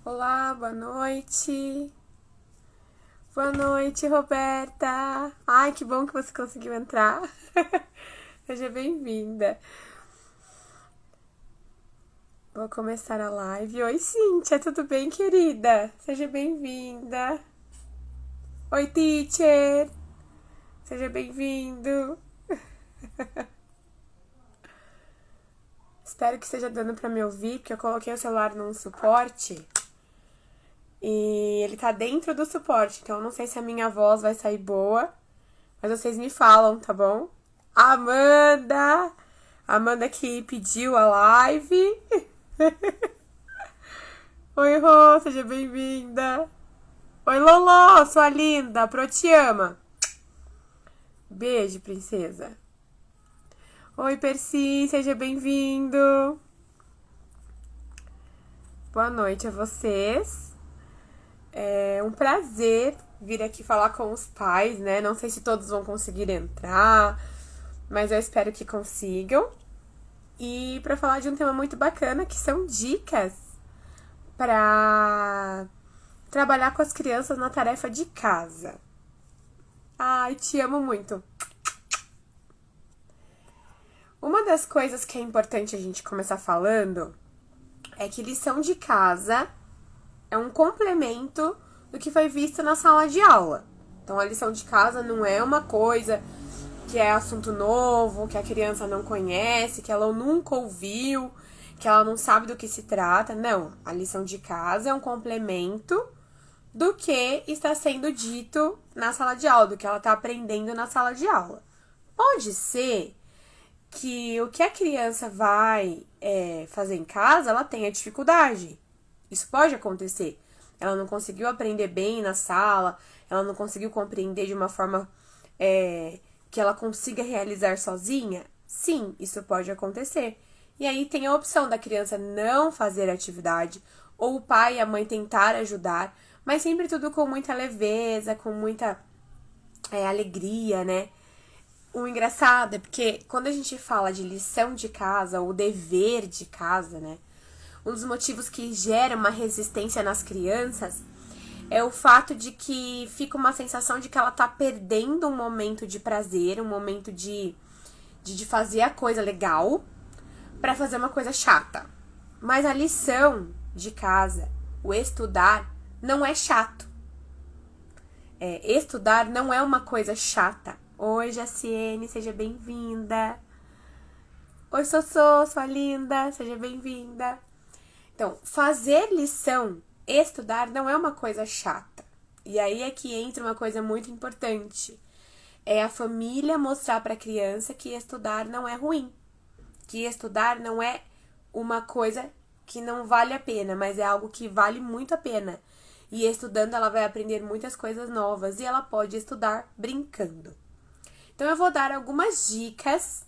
Olá, boa noite. Boa noite, Roberta. Ai, que bom que você conseguiu entrar. Seja bem-vinda. Vou começar a live. Oi, Cíntia, tudo bem, querida? Seja bem-vinda. Oi, teacher. Seja bem-vindo. Espero que esteja dando pra me ouvir, porque eu coloquei o celular num suporte e ele tá dentro do suporte, então eu não sei se a minha voz vai sair boa, mas vocês me falam, tá bom? Amanda! Amanda que pediu a live. Oi, Rô, seja bem-vinda. Oi, Loló, sua linda, Pro te ama. Beijo, princesa. Oi, Percy, seja bem-vindo. Boa noite a vocês. É um prazer vir aqui falar com os pais, né? Não sei se todos vão conseguir entrar, mas eu espero que consigam. E para falar de um tema muito bacana, que são dicas para trabalhar com as crianças na tarefa de casa. Ai, te amo muito. Uma das coisas que é importante a gente começar falando é que lição de casa é um complemento do que foi visto na sala de aula. Então, a lição de casa não é uma coisa que é assunto novo, que a criança não conhece, que ela nunca ouviu, que ela não sabe do que se trata. Não, a lição de casa é um complemento do que está sendo dito na sala de aula, do que ela está aprendendo na sala de aula. Pode ser que o que a criança vai fazer em casa, ela tenha dificuldade. Isso pode acontecer. Ela não conseguiu aprender bem na sala, ela não conseguiu compreender de uma forma que ela consiga realizar sozinha. Sim, isso pode acontecer. E aí tem a opção da criança não fazer atividade, ou o pai e a mãe tentar ajudar, mas sempre tudo com muita leveza, com muita alegria, né? O engraçado é porque quando a gente fala de lição de casa, ou dever de casa, né? Um dos motivos que gera uma resistência nas crianças é o fato de que fica uma sensação de que ela tá perdendo um momento de prazer, um momento de fazer a coisa legal para fazer uma coisa chata. Mas a lição de casa, o estudar, não é chato. Estudar não é uma coisa chata. Oi, Jaciene, seja bem-vinda. Oi, Sossô, sua linda, seja bem-vinda. Então, fazer lição, estudar, não é uma coisa chata. E aí é que entra uma coisa muito importante. É a família mostrar para a criança que estudar não é ruim. Que estudar não é uma coisa que não vale a pena, mas é algo que vale muito a pena. E estudando, ela vai aprender muitas coisas novas e ela pode estudar brincando. Então, eu vou dar algumas dicas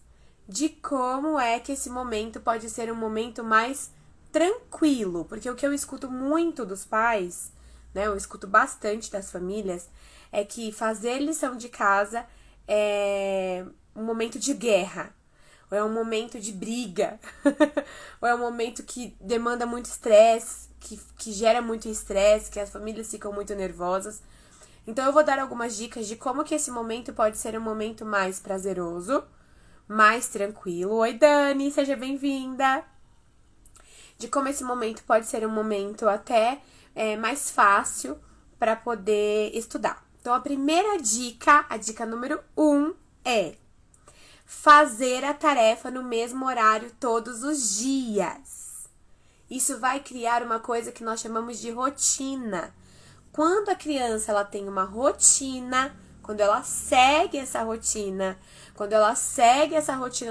de como é que esse momento pode ser um momento mais tranquilo, porque o que eu escuto muito dos pais, né, eu escuto bastante das famílias, é que fazer lição de casa é um momento de guerra, ou é um momento de briga, ou é um momento que demanda muito estresse, que gera muito estresse, que as famílias ficam muito nervosas. Então eu vou dar algumas dicas de como que esse momento pode ser um momento mais prazeroso, mais tranquilo. Oi, Dani, seja bem-vinda! De como esse momento pode ser um momento até mais fácil para poder estudar. Então, a primeira dica, a dica número 1 é fazer a tarefa no mesmo horário todos os dias. Isso vai criar uma coisa que nós chamamos de rotina. Quando a criança ela tem uma rotina, quando ela segue essa rotina,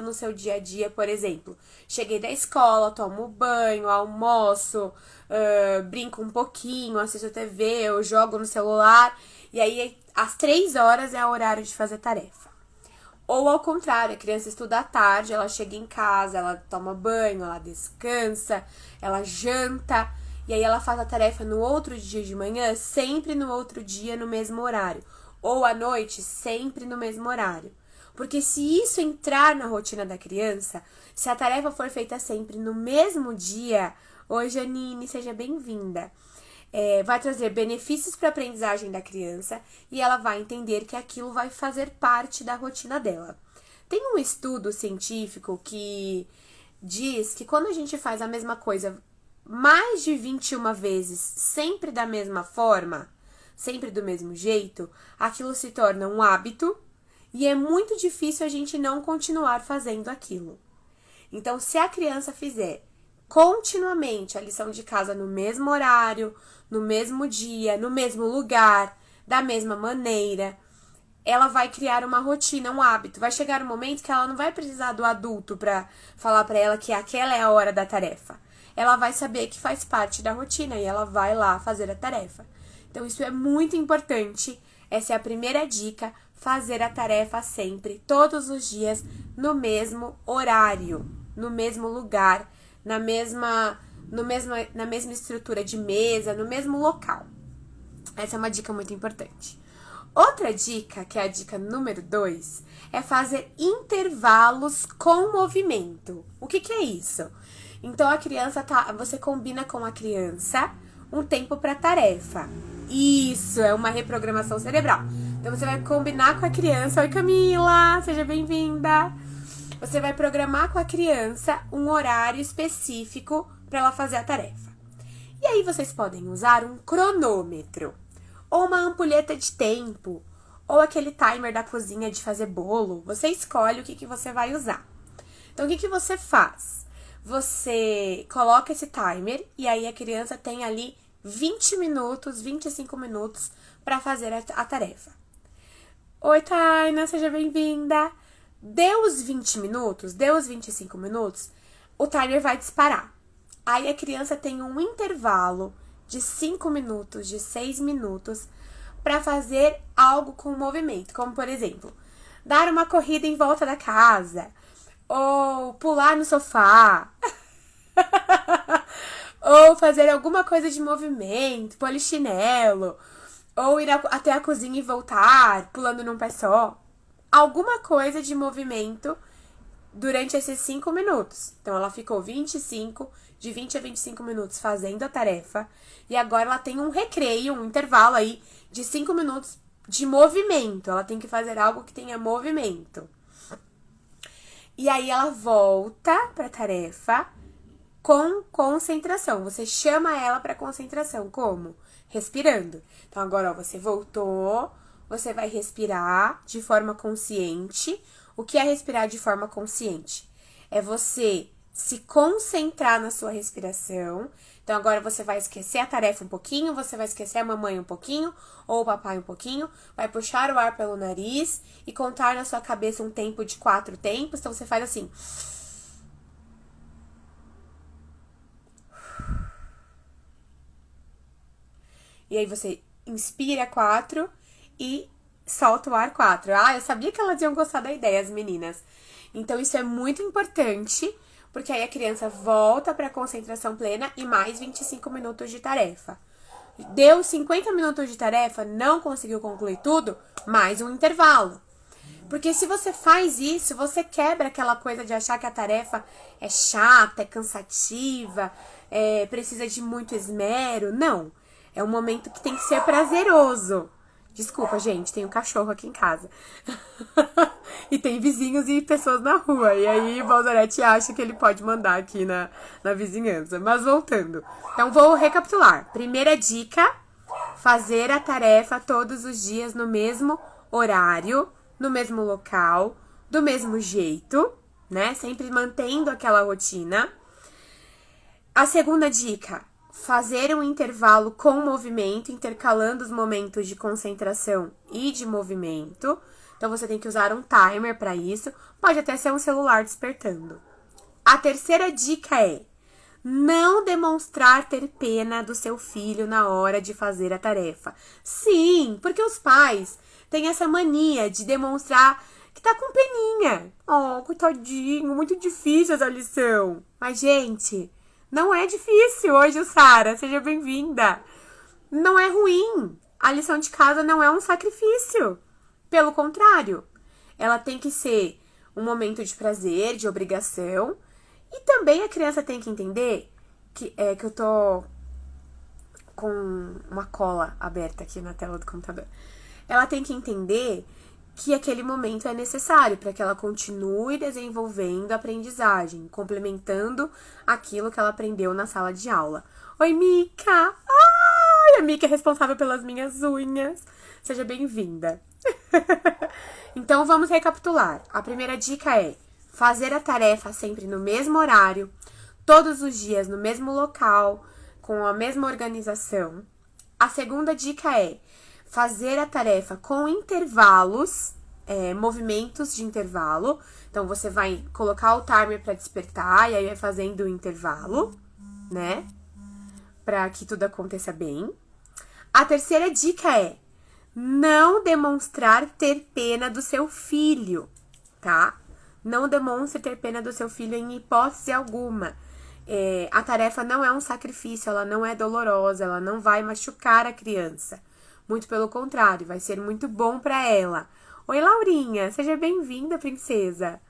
no seu dia a dia, por exemplo, cheguei da escola, tomo banho, almoço, brinco um pouquinho, assisto TV, eu jogo no celular, e aí às 3 horas é o horário de fazer tarefa. Ou ao contrário, a criança estuda à tarde, ela chega em casa, ela toma banho, ela descansa, ela janta, e aí ela faz a tarefa no outro dia de manhã, sempre no outro dia, no mesmo horário. Ou à noite, sempre no mesmo horário. Porque se isso entrar na rotina da criança, se a tarefa for feita sempre no mesmo dia... Oi, Janine, seja bem-vinda. vai trazer benefícios para a aprendizagem da criança e ela vai entender que aquilo vai fazer parte da rotina dela. Tem um estudo científico que diz que quando a gente faz a mesma coisa mais de 21 vezes, sempre da mesma forma, sempre do mesmo jeito, aquilo se torna um hábito e é muito difícil a gente não continuar fazendo aquilo. Então, se a criança fizer continuamente a lição de casa no mesmo horário, no mesmo dia, no mesmo lugar, da mesma maneira, ela vai criar uma rotina, um hábito. Vai chegar um momento que ela não vai precisar do adulto para falar para ela que aquela é a hora da tarefa. Ela vai saber que faz parte da rotina e ela vai lá fazer a tarefa. Então, isso é muito importante. Essa é a primeira dica, fazer a tarefa sempre, todos os dias, no mesmo horário, no mesmo lugar, na mesma estrutura de mesa, no mesmo local. Essa é uma dica muito importante. Outra dica, que é a dica número 2, é fazer intervalos com movimento. O que é isso? Então, você combina com a criança um tempo para tarefa. Isso, é uma reprogramação cerebral. Então, você vai combinar com a criança. Oi, Camila, seja bem-vinda. Você vai programar com a criança um horário específico para ela fazer a tarefa. E aí, vocês podem usar um cronômetro, ou uma ampulheta de tempo, ou aquele timer da cozinha de fazer bolo. Você escolhe o que você vai usar. Então, o que você faz? Você coloca esse timer e aí a criança tem ali 20 minutos, 25 minutos para fazer a tarefa. Oi, Taina, seja bem-vinda. Deu os 20 minutos, deu os 25 minutos, o timer vai disparar. Aí a criança tem um intervalo de 5 minutos, de 6 minutos, para fazer algo com movimento. Como, por exemplo, dar uma corrida em volta da casa, ou pular no sofá, ou fazer alguma coisa de movimento, polichinelo, ou ir até a cozinha e voltar, pulando num pé só. Alguma coisa de movimento durante esses 5 minutos. Então, ela ficou de 20 a 25 minutos fazendo a tarefa. E agora ela tem um recreio, um intervalo aí de 5 minutos de movimento. Ela tem que fazer algo que tenha movimento. E aí ela volta para a tarefa com concentração. Você chama ela para concentração. Como? Respirando. Então, agora, ó, você voltou, você vai respirar de forma consciente. O que é respirar de forma consciente? É você se concentrar na sua respiração. Então, agora você vai esquecer a tarefa um pouquinho, você vai esquecer a mamãe um pouquinho, ou o papai um pouquinho, vai puxar o ar pelo nariz e contar na sua cabeça um tempo de 4 tempos. Então, você faz assim. E aí, você inspira 4 e solta o ar 4. Ah, eu sabia que elas iam gostar da ideia, as meninas. Então, isso é muito importante, porque aí a criança volta para a concentração plena e mais 25 minutos de tarefa. Deu 50 minutos de tarefa, não conseguiu concluir tudo, mais um intervalo. Porque se você faz isso, você quebra aquela coisa de achar que a tarefa é chata, é cansativa, precisa de muito esmero. Não, é um momento que tem que ser prazeroso. Desculpa, gente, tem um cachorro aqui em casa. E tem vizinhos e pessoas na rua. E aí o Balzarete acha que ele pode mandar aqui na vizinhança. Mas voltando. Então, vou recapitular. Primeira dica, fazer a tarefa todos os dias no mesmo horário, no mesmo local, do mesmo jeito, né? Sempre mantendo aquela rotina. A segunda dica, fazer um intervalo com movimento, intercalando os momentos de concentração e de movimento. Então, você tem que usar um timer para isso. Pode até ser um celular despertando. A terceira dica é não demonstrar ter pena do seu filho na hora de fazer a tarefa. Sim, porque os pais têm essa mania de demonstrar que tá com peninha. Oh, coitadinho, muito difícil essa lição. Mas, gente, não é difícil hoje, Sara. Seja bem-vinda. Não é ruim. A lição de casa não é um sacrifício. Pelo contrário, ela tem que ser um momento de prazer, de obrigação. E também a criança tem que entender que eu tô com uma cola aberta aqui na tela do computador. Ela tem que entender que aquele momento é necessário para que ela continue desenvolvendo a aprendizagem, complementando aquilo que ela aprendeu na sala de aula. Oi, Mica! Ai, a Mica é responsável pelas minhas unhas. Seja bem-vinda. Então, vamos recapitular. A primeira dica é fazer a tarefa sempre no mesmo horário, todos os dias no mesmo local, com a mesma organização. A segunda dica é fazer a tarefa com intervalos, movimentos de intervalo. Então, você vai colocar o timer para despertar e aí vai fazendo o intervalo, né? Para que tudo aconteça bem. A terceira dica é não demonstrar ter pena do seu filho, tá? Não demonstre ter pena do seu filho em hipótese alguma. A tarefa não é um sacrifício, ela não é dolorosa, ela não vai machucar a criança. Muito pelo contrário, vai ser muito bom para ela. Oi, Laurinha, seja bem-vinda, princesa.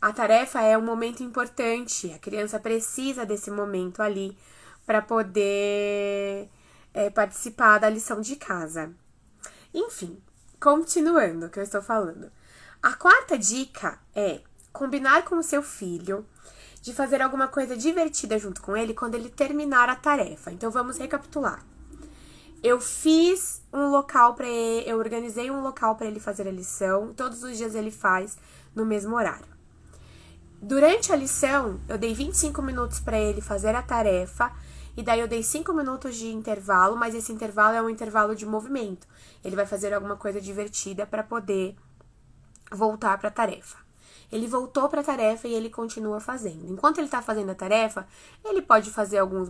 A tarefa é um momento importante, a criança precisa desse momento ali para poder participar da lição de casa. Enfim, continuando o que eu estou falando. A quarta dica é combinar com o seu filho de fazer alguma coisa divertida junto com ele quando ele terminar a tarefa. Então, vamos recapitular. Eu organizei um local para ele fazer a lição. Todos os dias ele faz no mesmo horário. Durante a lição, eu dei 25 minutos para ele fazer a tarefa. E daí eu dei 5 minutos de intervalo, mas esse intervalo é um intervalo de movimento. Ele vai fazer alguma coisa divertida para poder voltar para a tarefa. Ele voltou para a tarefa e ele continua fazendo. Enquanto ele está fazendo a tarefa, ele pode fazer alguns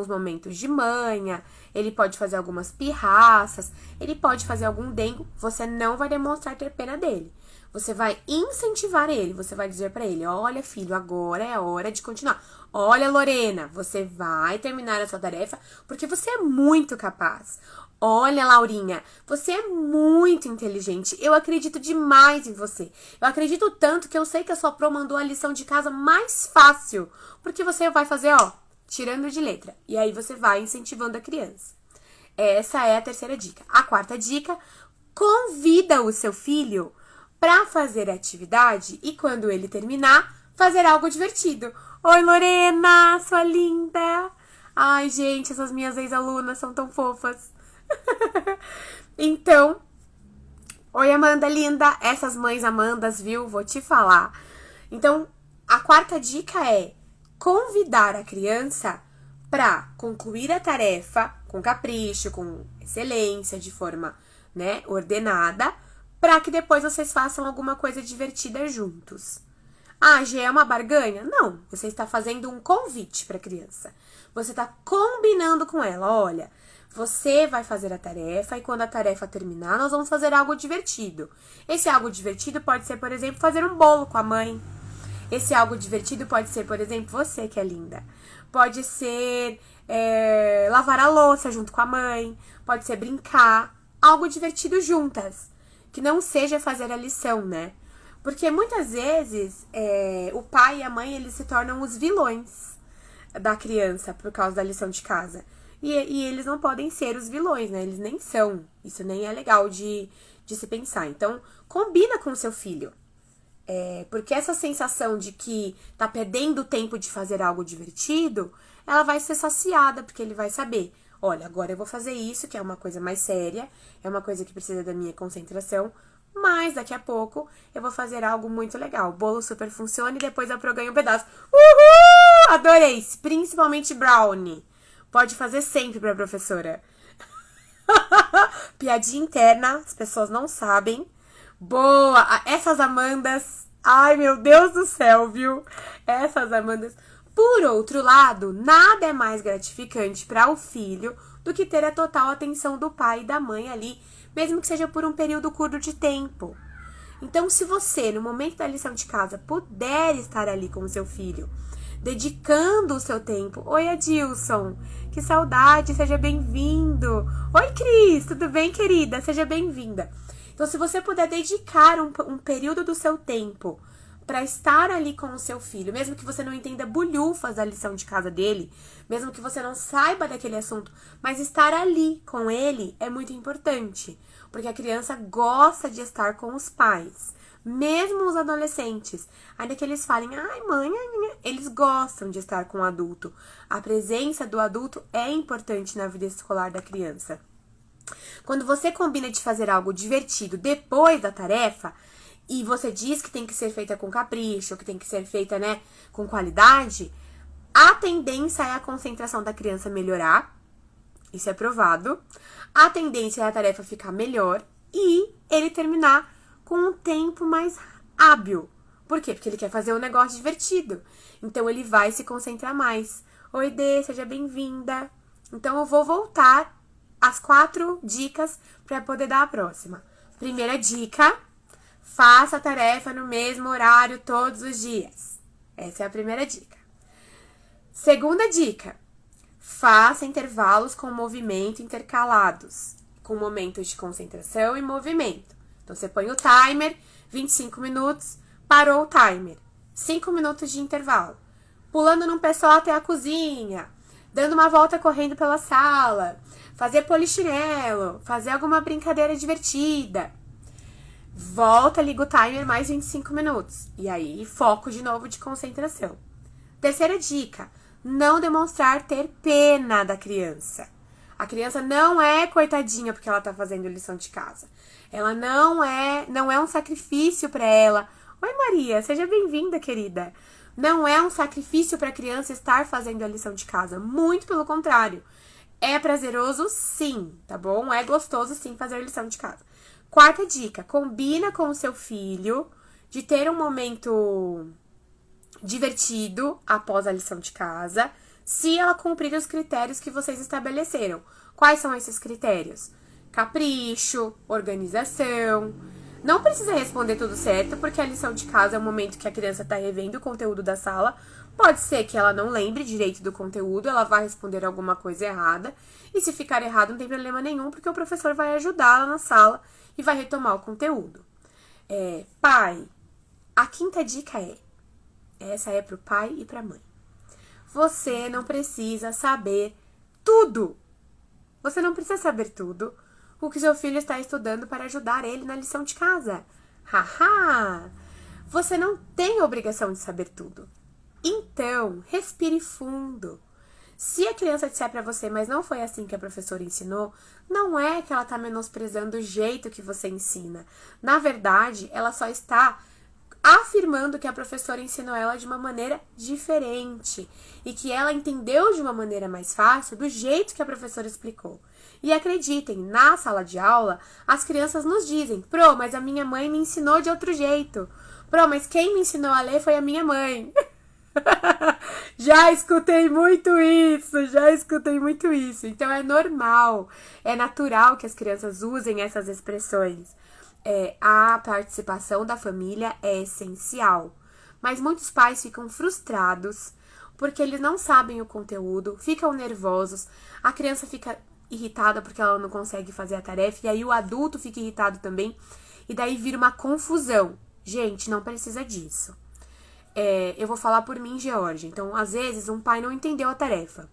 momentos de manha, ele pode fazer algumas pirraças, ele pode fazer algum dengo. Você não vai demonstrar ter pena dele. Você vai incentivar ele, você vai dizer pra ele, olha, filho, agora é a hora de continuar. Olha, Lorena, você vai terminar a sua tarefa porque você é muito capaz. Olha, Laurinha, você é muito inteligente. Eu acredito demais em você. Eu acredito tanto que eu sei que a sua pró mandou a lição de casa mais fácil. Porque você vai fazer, tirando de letra. E aí você vai incentivando a criança. Essa é a terceira dica. A quarta dica, convida o seu filho para fazer a atividade e quando ele terminar, fazer algo divertido. Oi, Lorena, sua linda. Ai, gente, essas minhas ex-alunas são tão fofas. Então, oi, Amanda, linda. Essas mães Amandas, viu? Vou te falar. Então, a quarta dica é convidar a criança para concluir a tarefa com capricho, com excelência, de forma, ordenada, para que depois vocês façam alguma coisa divertida juntos. Ah, já é uma barganha? Não, você está fazendo um convite para a criança. Você está combinando com ela, olha, você vai fazer a tarefa e quando a tarefa terminar, nós vamos fazer algo divertido. Esse algo divertido pode ser, por exemplo, fazer um bolo com a mãe. Esse algo divertido pode ser, por exemplo, você que é linda. Pode ser lavar a louça junto com a mãe. Pode ser brincar. Algo divertido juntas. Que não seja fazer a lição, né? Porque muitas vezes o pai e a mãe, eles se tornam os vilões da criança por causa da lição de casa. E eles não podem ser os vilões, né? Eles nem são. Isso nem é legal de se pensar. Então, combina com o seu filho. Porque essa sensação de que tá perdendo o tempo de fazer algo divertido, ela vai ser saciada, porque ele vai saber, olha, agora eu vou fazer isso, que é uma coisa mais séria, é uma coisa que precisa da minha concentração, mas daqui a pouco eu vou fazer algo muito legal. O bolo super funciona e depois eu ganho um pedaço. Uhul! Adorei! Principalmente brownie. Pode fazer sempre pra professora. Piadinha interna, as pessoas não sabem. Boa! Essas Amandas, ai meu Deus do céu, viu? Essas Amandas. Por outro lado, nada é mais gratificante para o filho do que ter a total atenção do pai e da mãe ali, mesmo que seja por um período curto de tempo. Então, se você, no momento da lição de casa, puder estar ali com o seu filho, dedicando o seu tempo. Oi, Adilson, que saudade, seja bem-vindo. Oi, Cris, tudo bem, querida? Seja bem-vinda. Então, se você puder dedicar um período do seu tempo para estar ali com o seu filho, mesmo que você não entenda bulhufas da lição de casa dele, mesmo que você não saiba daquele assunto, mas estar ali com ele é muito importante, porque a criança gosta de estar com os pais, mesmo os adolescentes, ainda que eles falem, ai mãe, eles gostam de estar com o adulto. A presença do adulto é importante na vida escolar da criança. Quando você combina de fazer algo divertido depois da tarefa, e você diz que tem que ser feita com capricho, que tem que ser feita, né, com qualidade, a tendência é a concentração da criança melhorar, isso é provado, a tendência é a tarefa ficar melhor e ele terminar com um tempo mais hábil. Por quê? Porque ele quer fazer um negócio divertido, então ele vai se concentrar mais. Oi, Dê, seja bem-vinda. Então eu vou voltar às 4 dicas para poder dar a próxima. Primeira dica: faça a tarefa no mesmo horário todos os dias. Essa é a primeira dica. Segunda dica: faça intervalos com movimento intercalados, com momentos de concentração e movimento. Então, você põe o timer, 25 minutos, parou o timer. 5 minutos de intervalo. Pulando num pé só até a cozinha, dando uma volta correndo pela sala, fazer polichinelo, fazer alguma brincadeira divertida. Volta, liga o timer, mais 25 minutos. E aí, foco de novo de concentração. Terceira dica: não demonstrar ter pena da criança. A criança não é coitadinha porque ela tá fazendo lição de casa. Ela não é um sacrifício para ela. Oi, Maria, seja bem-vinda, querida. Não é um sacrifício para a criança estar fazendo a lição de casa. Muito pelo contrário. É prazeroso, sim, tá bom? É gostoso, sim, fazer lição de casa. Quarta dica: combina com o seu filho de ter um momento divertido após a lição de casa, se ela cumprir os critérios que vocês estabeleceram. Quais são esses critérios? Capricho, organização. Não precisa responder tudo certo, porque a lição de casa é o momento que a criança está revendo o conteúdo da sala. Pode ser que ela não lembre direito do conteúdo, ela vai responder alguma coisa errada. E se ficar errado, não tem problema nenhum, porque o professor vai ajudá-la na sala e vai retomar o conteúdo. Pai, a quinta dica essa é pro pai e pra mãe. Você não precisa saber tudo. Você não precisa saber tudo o que seu filho está estudando para ajudar ele na lição de casa. Haha! Você não tem a obrigação de saber tudo. Então, respire fundo. Se a criança disser para você, mas não foi assim que a professora ensinou, não é que ela está menosprezando o jeito que você ensina. Na verdade, ela só está afirmando que a professora ensinou ela de uma maneira diferente e que ela entendeu de uma maneira mais fácil do jeito que a professora explicou. E acreditem, na sala de aula, as crianças nos dizem: Pro, mas a minha mãe me ensinou de outro jeito. Pro, mas quem me ensinou a ler foi a minha mãe. Já escutei muito isso. Então é normal, é natural que as crianças usem essas expressões. A participação da família é essencial. Mas muitos pais ficam frustrados porque eles não sabem o conteúdo, ficam nervosos, a criança fica irritada porque ela não consegue fazer a tarefa, e aí o adulto fica irritado também, e daí vira uma confusão. Gente, não precisa disso. Eu vou falar por mim, Georgia. Então, às vezes, um pai não entendeu a tarefa,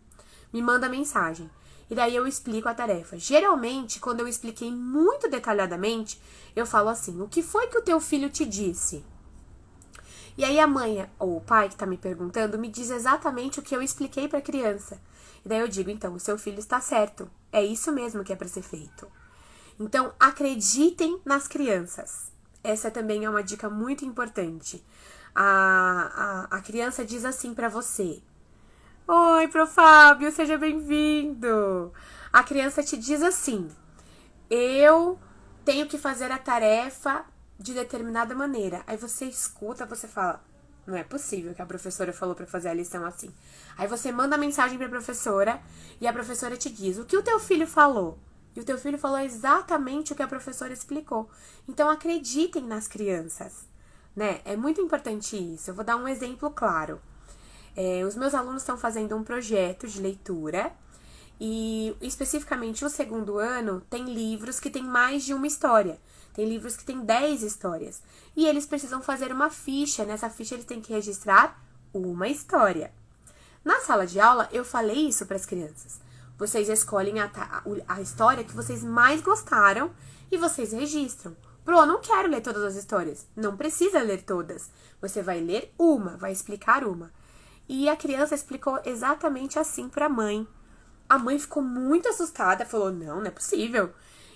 me manda mensagem, e daí eu explico a tarefa. Geralmente, quando eu expliquei muito detalhadamente, eu falo assim: o que foi que o teu filho te disse? E aí a mãe ou o pai que tá me perguntando me diz exatamente o que eu expliquei pra criança. E daí eu digo: então, o seu filho está certo. É isso mesmo que é pra ser feito. Então, acreditem nas crianças. Essa também é uma dica muito importante. A criança diz assim pra você: oi, Pro Fábio, seja bem-vindo. A criança te diz assim: eu tenho que fazer a tarefa de determinada maneira. Aí você escuta, você fala: não é possível que a professora falou pra fazer a lição assim. Aí você manda a mensagem pra professora e a professora te diz: o que o teu filho falou? E o teu filho falou exatamente o que a professora explicou. Então acreditem nas crianças, né? É muito importante isso. Eu vou dar um exemplo claro. Os meus alunos estão fazendo um projeto de leitura e, especificamente, o segundo ano tem livros que tem mais de uma história. Tem livros que tem 10 histórias. E eles precisam fazer uma ficha. Nessa ficha eles têm que registrar uma história. Na sala de aula, eu falei isso para as crianças. Vocês escolhem a história que vocês mais gostaram e vocês registram. Eu não quero ler todas as histórias. Não precisa ler todas. Você vai ler uma, vai explicar uma. E a criança explicou exatamente assim para a mãe. A mãe ficou muito assustada, falou, não é possível.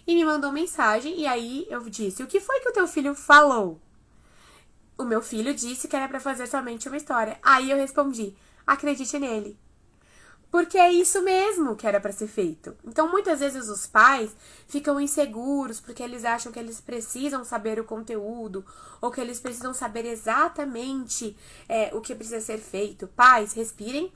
E me mandou mensagem, e aí eu disse, o que foi que o teu filho falou? O meu filho disse que era para fazer somente uma história. Aí eu respondi, acredite nele. Porque é isso mesmo que era para ser feito. Então, muitas vezes os pais ficam inseguros porque eles acham que eles precisam saber o conteúdo ou que eles precisam saber exatamente o que precisa ser feito. Pais, respirem.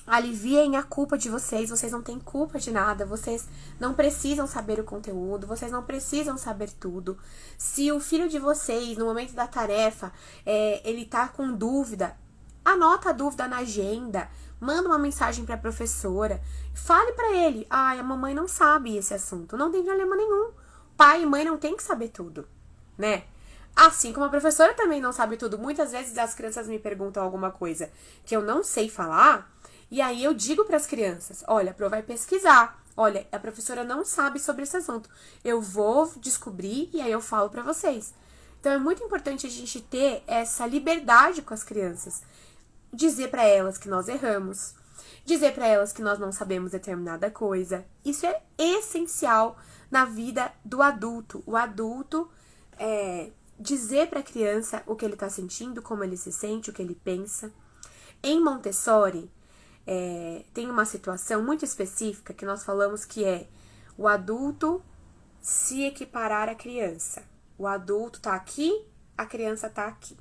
Aliviem a culpa de vocês não têm culpa de nada, vocês não precisam saber o conteúdo, vocês não precisam saber tudo. Se o filho de vocês, no momento da tarefa, ele tá com dúvida, anota a dúvida na agenda, manda uma mensagem para a professora, fale para ele, a mamãe não sabe esse assunto, não tem problema nenhum. Pai e mãe não tem que saber tudo, né? Assim como a professora também não sabe tudo. Muitas vezes as crianças me perguntam alguma coisa que eu não sei falar, e aí eu digo para as crianças, olha, a Pro vai pesquisar. Olha, a professora não sabe sobre esse assunto. Eu vou descobrir e aí eu falo para vocês. Então é muito importante a gente ter essa liberdade com as crianças. Dizer para elas que nós erramos. Dizer para elas que nós não sabemos determinada coisa. Isso é essencial na vida do adulto. O adulto dizer para a criança o que ele está sentindo, como ele se sente, o que ele pensa. Em Montessori, tem uma situação muito específica que nós falamos que é o adulto se equiparar à criança. O adulto tá aqui, a criança tá aqui.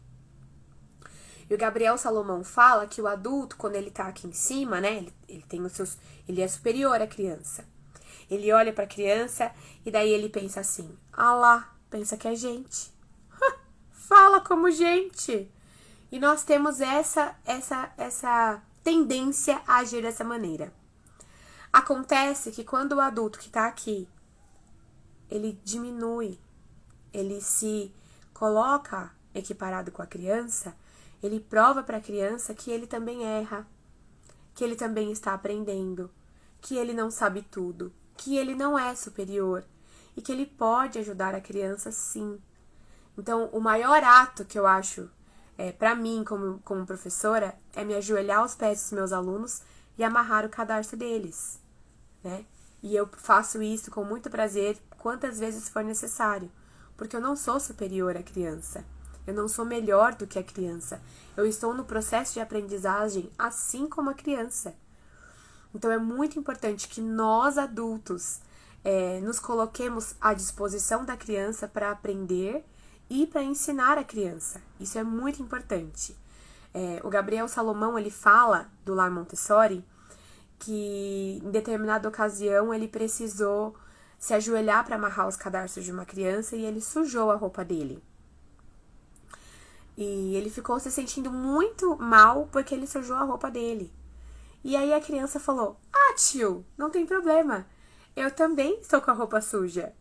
E o Gabriel Salomão fala que o adulto, quando ele tá aqui em cima, né, ele é superior à criança. Ele olha pra criança e daí ele pensa assim, lá, pensa que é gente. Fala como gente. E nós temos essa tendência a agir dessa maneira. Acontece que quando o adulto que tá aqui, ele diminui, ele se coloca equiparado com a criança, ele prova para a criança que ele também erra, que ele também está aprendendo, que ele não sabe tudo, que ele não é superior e que ele pode ajudar a criança sim. Então, o maior ato que eu acho para mim, como professora, é me ajoelhar aos pés dos meus alunos e amarrar o cadarço deles, né? E eu faço isso com muito prazer, quantas vezes for necessário, porque eu não sou superior à criança, eu não sou melhor do que a criança, eu estou no processo de aprendizagem assim como a criança. Então, é muito importante que nós, adultos, nos coloquemos à disposição da criança para aprender e para ensinar a criança. Isso é muito importante. O Gabriel Salomão, ele fala do Lar Montessori que em determinada ocasião ele precisou se ajoelhar para amarrar os cadarços de uma criança e ele sujou a roupa dele. E ele ficou se sentindo muito mal porque ele sujou a roupa dele. E aí a criança falou, tio, não tem problema, eu também estou com a roupa suja.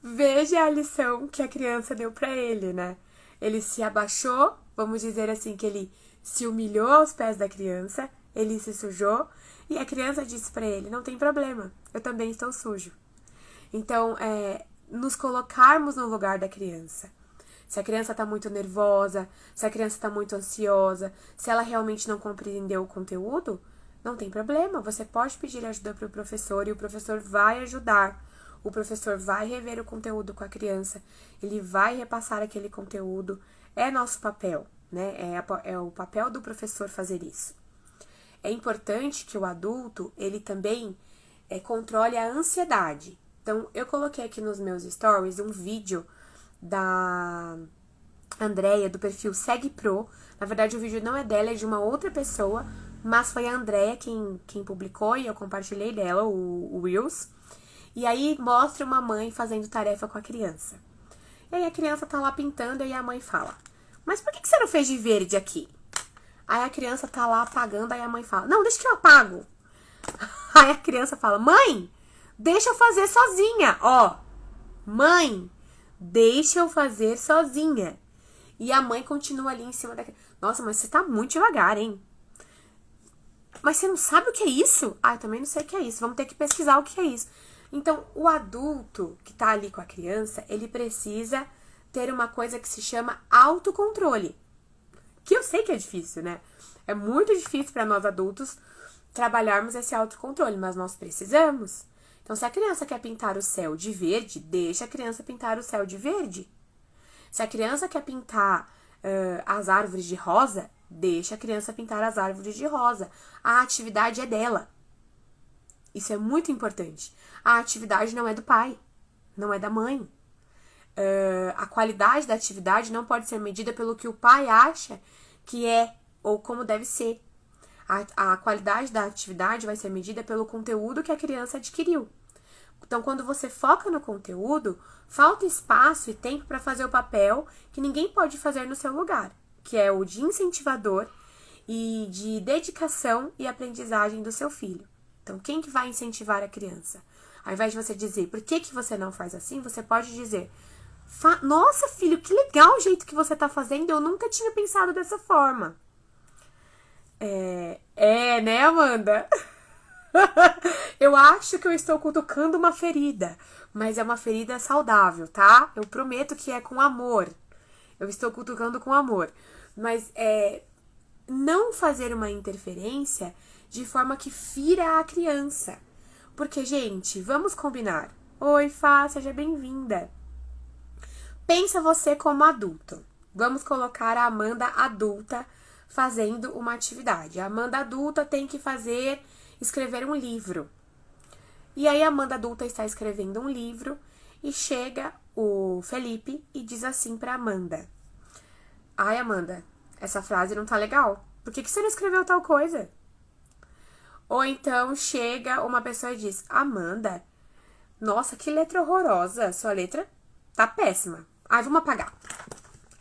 Veja a lição que a criança deu pra ele, né? Ele se abaixou, vamos dizer assim, que ele se humilhou aos pés da criança, ele se sujou, e a criança disse pra ele, não tem problema, eu também estou sujo. Então, nos colocarmos no lugar da criança. Se a criança tá muito nervosa, se a criança tá muito ansiosa, se ela realmente não compreendeu o conteúdo, não tem problema, você pode pedir ajuda pro professor e o professor vai ajudar. O professor vai rever o conteúdo com a criança, ele vai repassar aquele conteúdo. É nosso papel, né? É o papel do professor fazer isso. É importante que o adulto, ele também controle a ansiedade. Então, eu coloquei aqui nos meus stories um vídeo da Andrea, do perfil SegPro. Na verdade, o vídeo não é dela, é de uma outra pessoa, mas foi a Andrea quem publicou e eu compartilhei dela, o Reels. E aí mostra uma mãe fazendo tarefa com a criança. E aí a criança tá lá pintando e a mãe fala, mas por que você não fez de verde aqui? Aí a criança tá lá apagando, aí a mãe fala, não, deixa que eu apago. Aí a criança fala, mãe, deixa eu fazer sozinha, ó. Mãe, deixa eu fazer sozinha. E a mãe continua ali em cima da... Nossa, mas você tá muito devagar, hein? Mas você não sabe o que é isso? Ah, eu também não sei o que é isso. Vamos ter que pesquisar o que é isso. Então, o adulto que tá ali com a criança, ele precisa ter uma coisa que se chama autocontrole. Que eu sei que é difícil, né? É muito difícil para nós adultos trabalharmos esse autocontrole, mas nós precisamos. Então, se a criança quer pintar o céu de verde, deixa a criança pintar o céu de verde. Se a criança quer pintar as árvores de rosa, deixa a criança pintar as árvores de rosa. A atividade é dela. Isso é muito importante. A atividade não é do pai, não é da mãe. A qualidade da atividade não pode ser medida pelo que o pai acha que é ou como deve ser. A qualidade da atividade vai ser medida pelo conteúdo que a criança adquiriu. Então, quando você foca no conteúdo, falta espaço e tempo para fazer o papel que ninguém pode fazer no seu lugar, que é o de incentivador e de dedicação e aprendizagem do seu filho. Então, quem que vai incentivar a criança? Ao invés de você dizer, por que você não faz assim, você pode dizer, nossa, filho, que legal o jeito que você tá fazendo, eu nunca tinha pensado dessa forma. Né, Amanda? Eu acho que eu estou cutucando uma ferida, mas é uma ferida saudável, tá? Eu prometo que é com amor. Eu estou cutucando com amor. Mas não fazer uma interferência de forma que fira a criança. Porque, gente, vamos combinar. Oi, Fá, seja bem-vinda. Pensa você como adulto. Vamos colocar a Amanda adulta fazendo uma atividade. A Amanda adulta tem que escrever um livro. E aí a Amanda adulta está escrevendo um livro e chega o Felipe e diz assim pra Amanda: ai, Amanda, essa frase não tá legal. Por que você não escreveu tal coisa? Ou então chega uma pessoa e diz: Amanda, nossa, que letra horrorosa. Sua letra tá péssima. Ai, vamos apagar.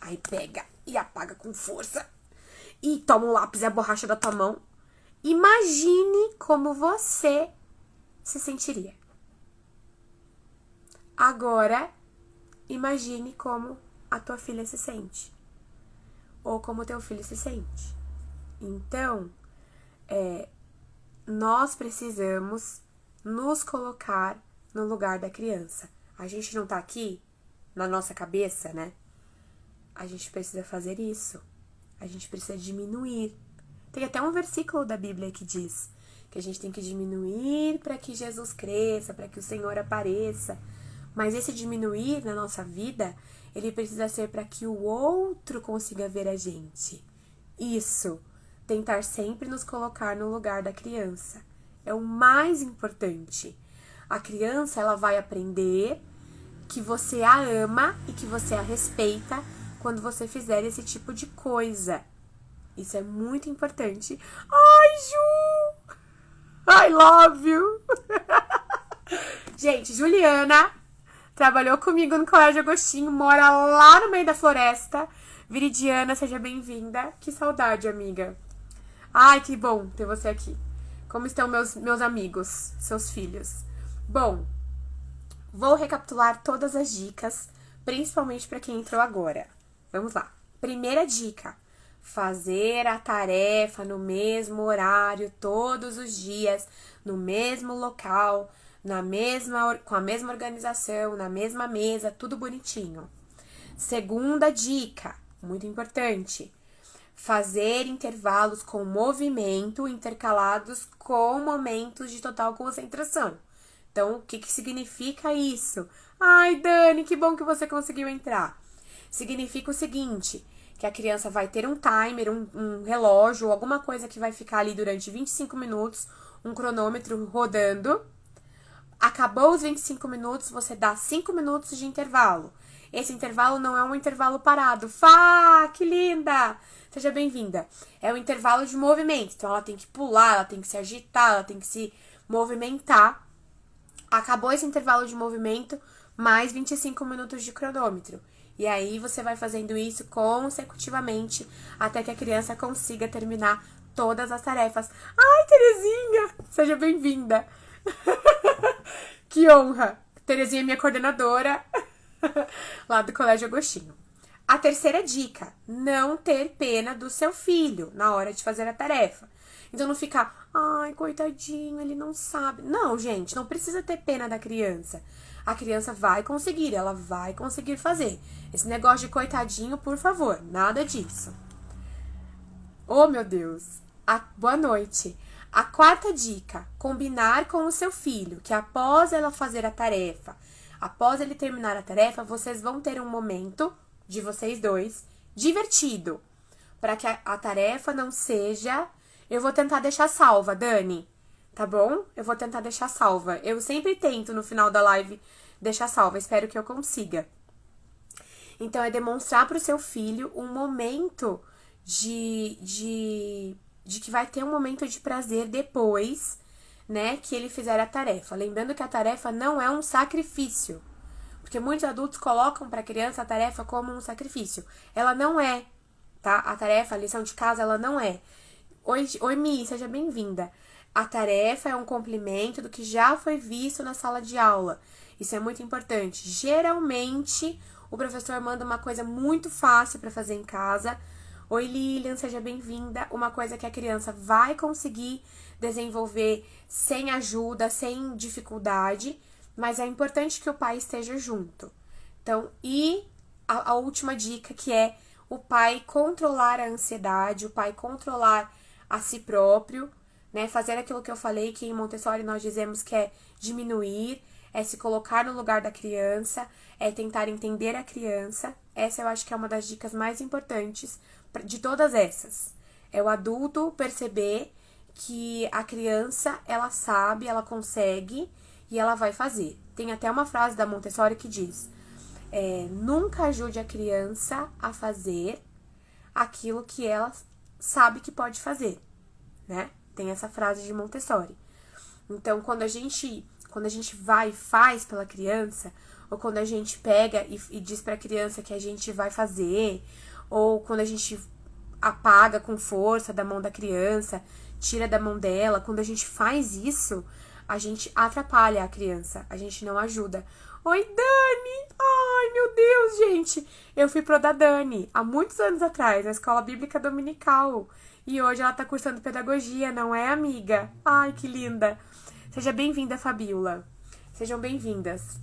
Aí pega e apaga com força. E toma o lápis e a borracha da tua mão. Imagine como você se sentiria. Agora, imagine como a tua filha se sente. Ou como o teu filho se sente. Então, nós precisamos nos colocar no lugar da criança. A gente não tá aqui na nossa cabeça, né? A gente precisa fazer isso. A gente precisa diminuir. Tem até um versículo da Bíblia que diz que a gente tem que diminuir para que Jesus cresça, para que o Senhor apareça. Mas esse diminuir na nossa vida, ele precisa ser para que o outro consiga ver a gente. Isso. Tentar sempre nos colocar no lugar da criança. É o mais importante. A criança, ela vai aprender que você a ama e que você a respeita quando você fizer esse tipo de coisa. Isso é muito importante. Ai, Ju! I love you! Gente, Juliana trabalhou comigo no Colégio Agostinho, mora lá no meio da floresta. Viridiana, seja bem-vinda. Que saudade, amiga. Ai, que bom ter você aqui. Como estão meus amigos, seus filhos? Bom, vou recapitular todas as dicas, principalmente para quem entrou agora. Vamos lá. Primeira dica: fazer a tarefa no mesmo horário, todos os dias, no mesmo local, com a mesma organização, na mesma mesa, tudo bonitinho. Segunda dica, muito importante: fazer intervalos com movimento intercalados com momentos de total concentração. Então, o que significa isso? Ai, Dani, que bom que você conseguiu entrar. Significa o seguinte, que a criança vai ter um timer, um relógio, alguma coisa que vai ficar ali durante 25 minutos, um cronômetro rodando. Acabou os 25 minutos, você dá 5 minutos de intervalo. Esse intervalo não é um intervalo parado. Fá, que linda! Seja bem-vinda. É um intervalo de movimento. Então, ela tem que pular, ela tem que se agitar, ela tem que se movimentar. Acabou esse intervalo de movimento, mais 25 minutos de cronômetro. E aí, você vai fazendo isso consecutivamente até que a criança consiga terminar todas as tarefas. Ai, Terezinha! Seja bem-vinda! Que honra Terezinha é minha coordenadora lá do Colégio Agostinho. A terceira dica, não ter pena do seu filho na hora de fazer a tarefa. Então não ficar, ai, coitadinho, ele não sabe. Não, gente, não precisa ter pena da criança. A criança vai conseguir, ela vai conseguir fazer. Esse negócio de coitadinho, por favor, nada disso. Oh, meu Deus. Boa noite. A quarta dica, combinar com o seu filho que após ela fazer a tarefa, após ele terminar a tarefa, vocês vão ter um momento de vocês dois divertido. Para que a tarefa não seja... Eu vou tentar deixar salva, Dani. Tá bom? Eu vou tentar deixar salva. Eu sempre tento, no final da live, deixar salva. Espero que eu consiga. Então, é demonstrar pro seu filho um momento de que vai ter um momento de prazer depois, né, que ele fizer a tarefa. Lembrando que a tarefa não é um sacrifício. Porque muitos adultos colocam pra criança a tarefa como um sacrifício. Ela não é, tá? A tarefa, a lição de casa, ela não é. Oi, Mi, seja bem-vinda. A tarefa é um complemento do que já foi visto na sala de aula. Isso é muito importante. Geralmente, o professor manda uma coisa muito fácil para fazer em casa. Oi, Lilian, seja bem-vinda. Uma coisa que a criança vai conseguir desenvolver sem ajuda, sem dificuldade, mas é importante que o pai esteja junto. Então, e a última dica, que é o pai controlar a ansiedade, o pai controlar a si próprio, né? Fazer aquilo que eu falei, que em Montessori nós dizemos que é diminuir, é se colocar no lugar da criança, é tentar entender a criança. Essa eu acho que é uma das dicas mais importantes de todas essas. É o adulto perceber que a criança, ela sabe, ela consegue e ela vai fazer. Tem até uma frase da Montessori que diz: nunca ajude a criança a fazer aquilo que ela sabe que pode fazer, né? Tem essa frase de Montessori. Então, quando a gente vai e faz pela criança, ou quando a gente pega e diz pra criança que a gente vai fazer, ou quando a gente apaga com força da mão da criança, tira da mão dela, quando a gente faz isso, a gente atrapalha a criança, a gente não ajuda. Oi, Dani! Ai, meu Deus, gente! Eu fui pro da Dani há muitos anos atrás, na Escola Bíblica Dominical. E hoje ela tá cursando pedagogia, não é, amiga? Ai, que linda! Seja bem-vinda, Fabiola. Sejam bem-vindas.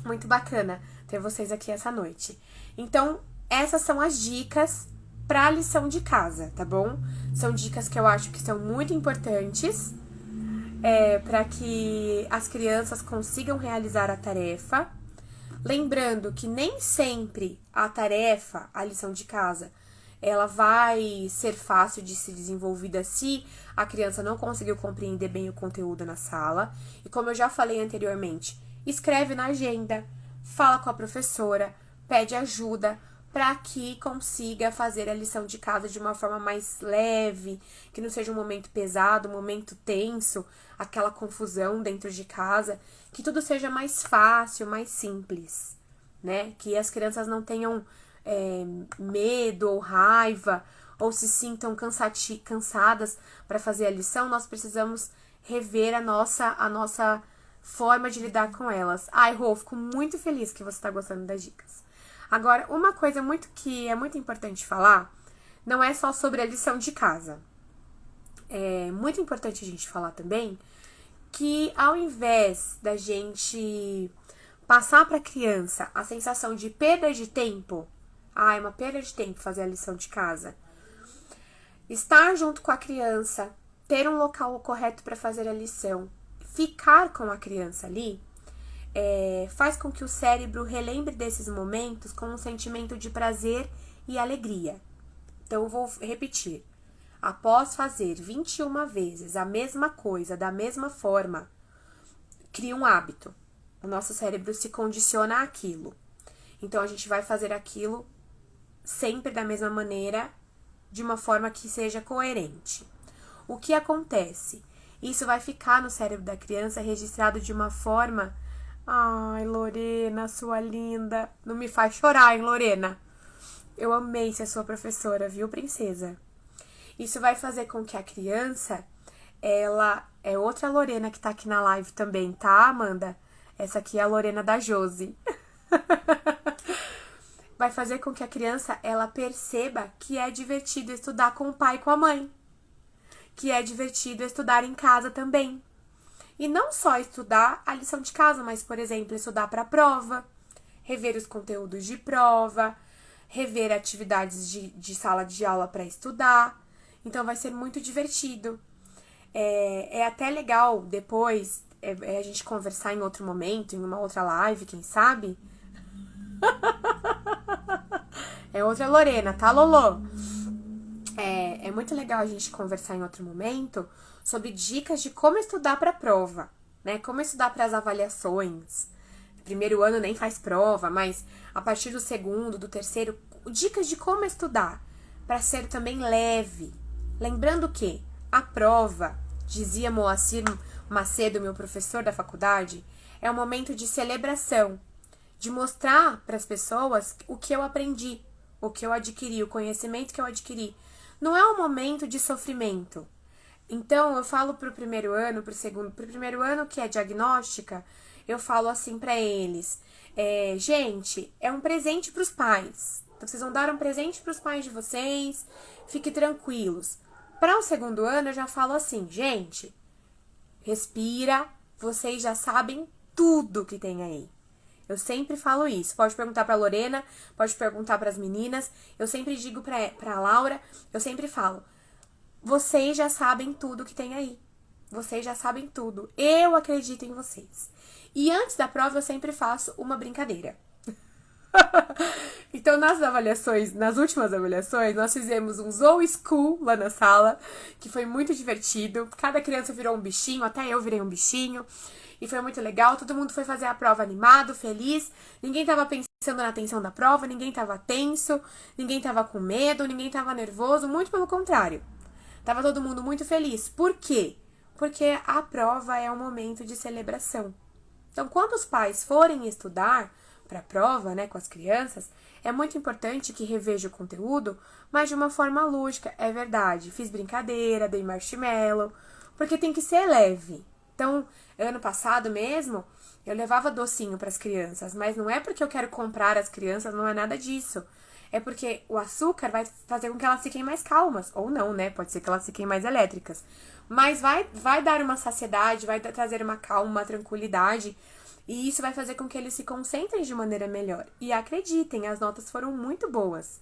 Muito bacana ter vocês aqui essa noite. Então, essas são as dicas pra lição de casa, tá bom? São dicas que eu acho que são muito importantes para que as crianças consigam realizar a tarefa. Lembrando que nem sempre a tarefa, a lição de casa, ela vai ser fácil de ser desenvolvida se a criança não conseguiu compreender bem o conteúdo na sala. E como eu já falei anteriormente, escreve na agenda, fala com a professora, pede ajuda para que consiga fazer a lição de casa de uma forma mais leve, que não seja um momento pesado, um momento tenso, aquela confusão dentro de casa, que tudo seja mais fácil, mais simples, né? Que as crianças não tenham medo ou raiva, ou se sintam cansadas para fazer a lição. Nós precisamos rever a nossa forma de lidar com elas. Ai, Rô, fico muito feliz que você está gostando das dicas. Agora, uma coisa que é muito importante falar, não é só sobre a lição de casa. É muito importante a gente falar também que ao invés da gente passar para a criança a sensação de perda de tempo, é uma perda de tempo fazer a lição de casa, estar junto com a criança, ter um local correto para fazer a lição, ficar com a criança ali, faz com que o cérebro relembre desses momentos com um sentimento de prazer e alegria. Então, eu vou repetir. Após fazer 21 vezes a mesma coisa, da mesma forma, cria um hábito. O nosso cérebro se condiciona àquilo. Então, a gente vai fazer aquilo sempre da mesma maneira, de uma forma que seja coerente. O que acontece? Isso vai ficar no cérebro da criança registrado de uma forma... Ai, Lorena, sua linda. Não me faz chorar, hein, Lorena? Eu amei ser sua professora, viu, princesa? Isso vai fazer com que a criança, ela... É outra Lorena que tá aqui na live também, tá, Amanda? Essa aqui é a Lorena da Josi. Vai fazer com que a criança, ela perceba que é divertido estudar com o pai e com a mãe. Que é divertido estudar em casa também. E não só estudar a lição de casa, mas, por exemplo, estudar para a prova, rever os conteúdos de prova, rever atividades de sala de aula para estudar. Então, vai ser muito divertido. É até legal depois a gente conversar em outro momento, em uma outra live, quem sabe? É outra Lorena, tá, Lolo? É muito legal a gente conversar em outro momento sobre dicas de como estudar para a prova, né? Como estudar para as avaliações. Primeiro ano nem faz prova, mas a partir do segundo, do terceiro, dicas de como estudar para ser também leve. Lembrando que a prova, dizia Moacir Macedo, meu professor da faculdade, é um momento de celebração, de mostrar para as pessoas o que eu aprendi, o que eu adquiri, o conhecimento que eu adquiri. Não é um momento de sofrimento. Então, eu falo pro primeiro ano, pro primeiro ano que é diagnóstica, eu falo assim para eles, gente, é um presente pros pais. Então, vocês vão dar um presente pros pais de vocês, fiquem tranquilos. Para o segundo ano, eu já falo assim, gente, respira, vocês já sabem tudo que tem aí. Eu sempre falo isso. Pode perguntar pra Lorena, pode perguntar pras meninas. Eu sempre digo pra Laura, eu sempre falo, vocês já sabem tudo que tem aí. Vocês já sabem tudo. Eu acredito em vocês. E antes da prova, eu sempre faço uma brincadeira. Então, nas últimas avaliações, nós fizemos um Zoe School lá na sala, que foi muito divertido. Cada criança virou um bichinho, até eu virei um bichinho. E foi muito legal, todo mundo foi fazer a prova animado, feliz. Ninguém tava pensando na tensão da prova, ninguém tava tenso, ninguém tava com medo, ninguém tava nervoso, muito pelo contrário. Tava todo mundo muito feliz. Por quê? Porque a prova é um momento de celebração. Então, quando os pais forem estudar para a prova, né, com as crianças, é muito importante que reveja o conteúdo, mas de uma forma lúdica. É verdade, fiz brincadeira, dei marshmallow, porque tem que ser leve. Então, ano passado mesmo, eu levava docinho para as crianças, mas não é porque eu quero comprar as crianças, não é nada disso. É porque o açúcar vai fazer com que elas fiquem mais calmas. Ou não, né? Pode ser que elas fiquem mais elétricas. Mas vai dar uma saciedade, vai trazer uma calma, uma tranquilidade. E isso vai fazer com que eles se concentrem de maneira melhor. E acreditem, as notas foram muito boas.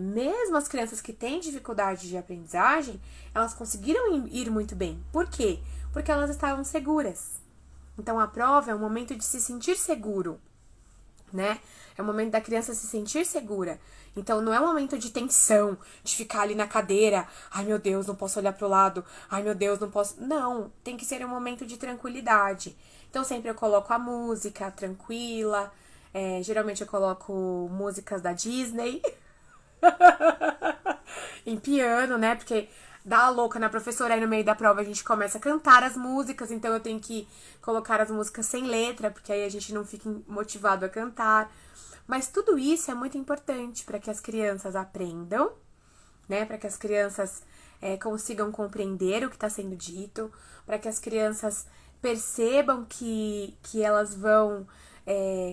Mesmo as crianças que têm dificuldade de aprendizagem, elas conseguiram ir muito bem. Por quê? Porque elas estavam seguras. Então, a prova é um momento de se sentir seguro, né? É o momento da criança se sentir segura. Então, não é um momento de tensão, de ficar ali na cadeira. Ai, meu Deus, não posso olhar pro lado. Ai, meu Deus, não posso... Não, tem que ser um momento de tranquilidade. Então, sempre eu coloco a música tranquila. Geralmente, eu coloco músicas da Disney. Em piano, né? Porque dá a louca na professora, aí no meio da prova a gente começa a cantar as músicas, então eu tenho que colocar as músicas sem letra, porque aí a gente não fica motivado a cantar. Mas tudo isso é muito importante para que as crianças aprendam, né? Para que as crianças consigam compreender o que está sendo dito, para que as crianças percebam que elas vão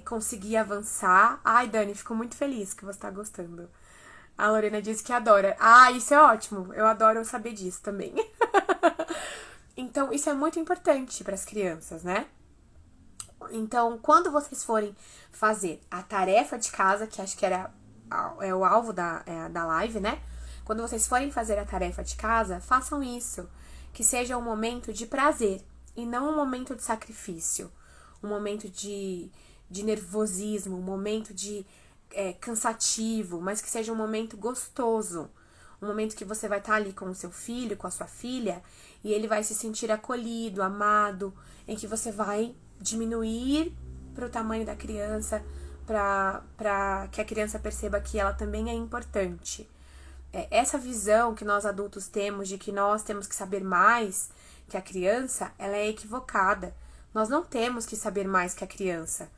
conseguir avançar. Ai, Dani, fico muito feliz que você está gostando. A Lorena disse que adora. Ah, isso é ótimo. Eu adoro saber disso também. Então, isso é muito importante para as crianças, né? Então, quando vocês forem fazer a tarefa de casa, que acho que é o alvo da live, né? Quando vocês forem fazer a tarefa de casa, façam isso. Que seja um momento de prazer e não um momento de sacrifício. Um momento de nervosismo, um momento de cansativo, mas que seja um momento gostoso. Um momento que você vai estar ali com o seu filho, com a sua filha, e ele vai se sentir acolhido, amado, em que você vai diminuir para o tamanho da criança, para que a criança perceba que ela também é importante. Essa visão que nós adultos temos de que nós temos que saber mais que a criança, ela é equivocada. Nós não temos que saber mais que a criança.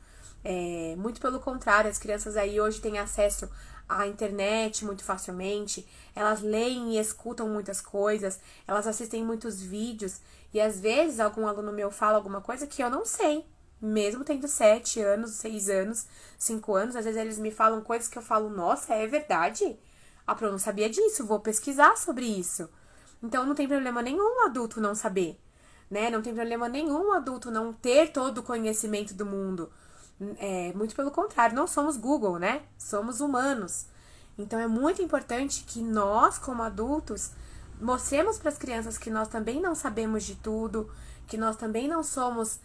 Muito pelo contrário, as crianças aí hoje têm acesso à internet muito facilmente, elas leem e escutam muitas coisas, elas assistem muitos vídeos, e às vezes algum aluno meu fala alguma coisa que eu não sei. Mesmo tendo 7 anos, 6 anos, 5 anos, às vezes eles me falam coisas que eu falo, nossa, é verdade? Ah, eu não sabia disso, vou pesquisar sobre isso. Então não tem problema nenhum adulto não saber, né? Não tem problema nenhum adulto não ter todo o conhecimento do mundo. Muito pelo contrário, não somos Google, né? Somos humanos. Então é muito importante que nós, como adultos, mostremos para as crianças que nós também não sabemos de tudo, que nós também não somos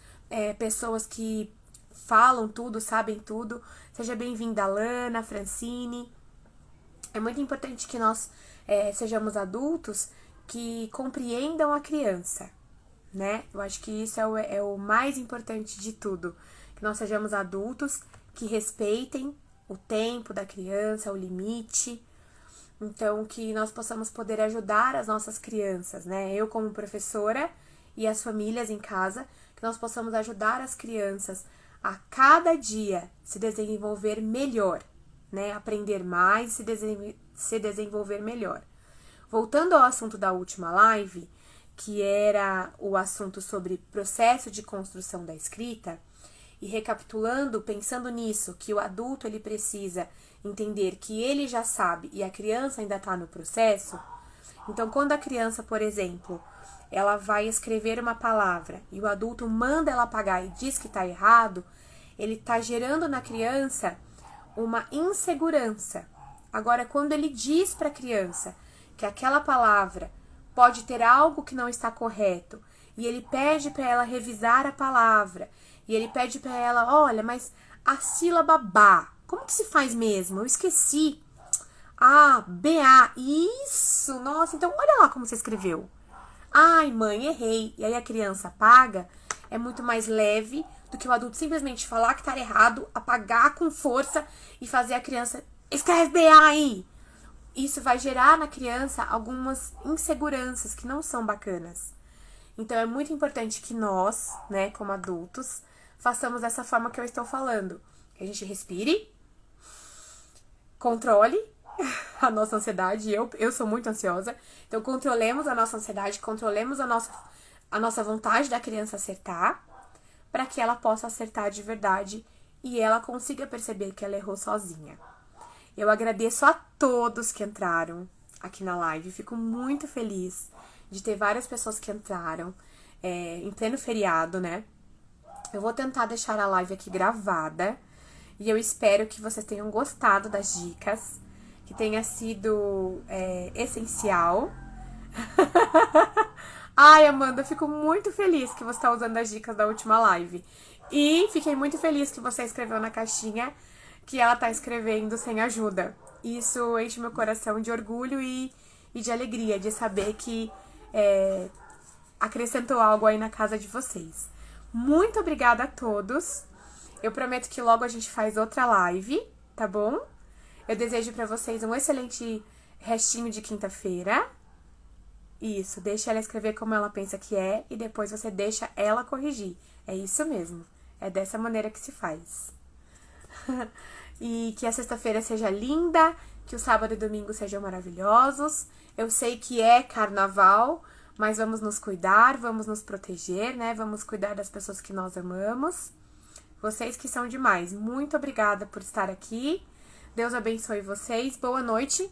pessoas que falam tudo, sabem tudo. Seja bem-vinda, Lana, Francine. É muito importante que nós sejamos adultos que compreendam a criança, né? Eu acho que isso é o mais importante de tudo. Que nós sejamos adultos que respeitem o tempo da criança, o limite. Então, que nós possamos poder ajudar as nossas crianças, né? Eu como professora e as famílias em casa, que nós possamos ajudar as crianças a cada dia se desenvolver melhor, né? Aprender mais, se desenvolver melhor. Voltando ao assunto da última live, que era o assunto sobre processo de construção da escrita, e recapitulando, pensando nisso, que o adulto ele precisa entender que ele já sabe e a criança ainda está no processo. Então, quando a criança, por exemplo, ela vai escrever uma palavra e o adulto manda ela apagar e diz que está errado, ele está gerando na criança uma insegurança. Agora, quando ele diz para a criança que aquela palavra pode ter algo que não está correto e ele pede para ela revisar a palavra e ele pede para ela, olha, mas a sílaba ba, como que se faz mesmo? Eu esqueci. Ah, B-A, isso, nossa, então olha lá como você escreveu. Ai, mãe, errei. E aí a criança apaga, é muito mais leve do que o adulto simplesmente falar que tá errado, apagar com força e fazer a criança, escreve B-A aí. Isso vai gerar na criança algumas inseguranças que não são bacanas. Então, é muito importante que nós, né, como adultos, façamos dessa forma que eu estou falando. Que a gente respire, controle a nossa ansiedade. Eu sou muito ansiosa. Então, controlemos a nossa ansiedade, controlemos a nossa vontade da criança acertar, para que ela possa acertar de verdade e ela consiga perceber que ela errou sozinha. Eu agradeço a todos que entraram aqui na live. Fico muito feliz de ter várias pessoas que entraram em pleno feriado, né? Eu vou tentar deixar a live aqui gravada e eu espero que vocês tenham gostado das dicas, que tenha sido essencial. Ai, Amanda, eu fico muito feliz que você está usando as dicas da última live. E fiquei muito feliz que você escreveu na caixinha que ela tá escrevendo sem ajuda. Isso enche meu coração de orgulho e de alegria, de saber que acrescentou algo aí na casa de vocês. Muito obrigada a todos. Eu prometo que logo a gente faz outra live, tá bom? Eu desejo pra vocês um excelente restinho de quinta-feira. Isso, deixa ela escrever como ela pensa que é e depois você deixa ela corrigir. É isso mesmo. É dessa maneira que se faz. E que a sexta-feira seja linda, que o sábado e domingo sejam maravilhosos. Eu sei que é carnaval, mas vamos nos cuidar, vamos nos proteger, né? Vamos cuidar das pessoas que nós amamos. Vocês que são demais. Muito obrigada por estar aqui. Deus abençoe vocês. Boa noite.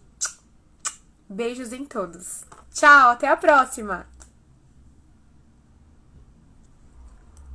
Beijos em todos. Tchau, até a próxima!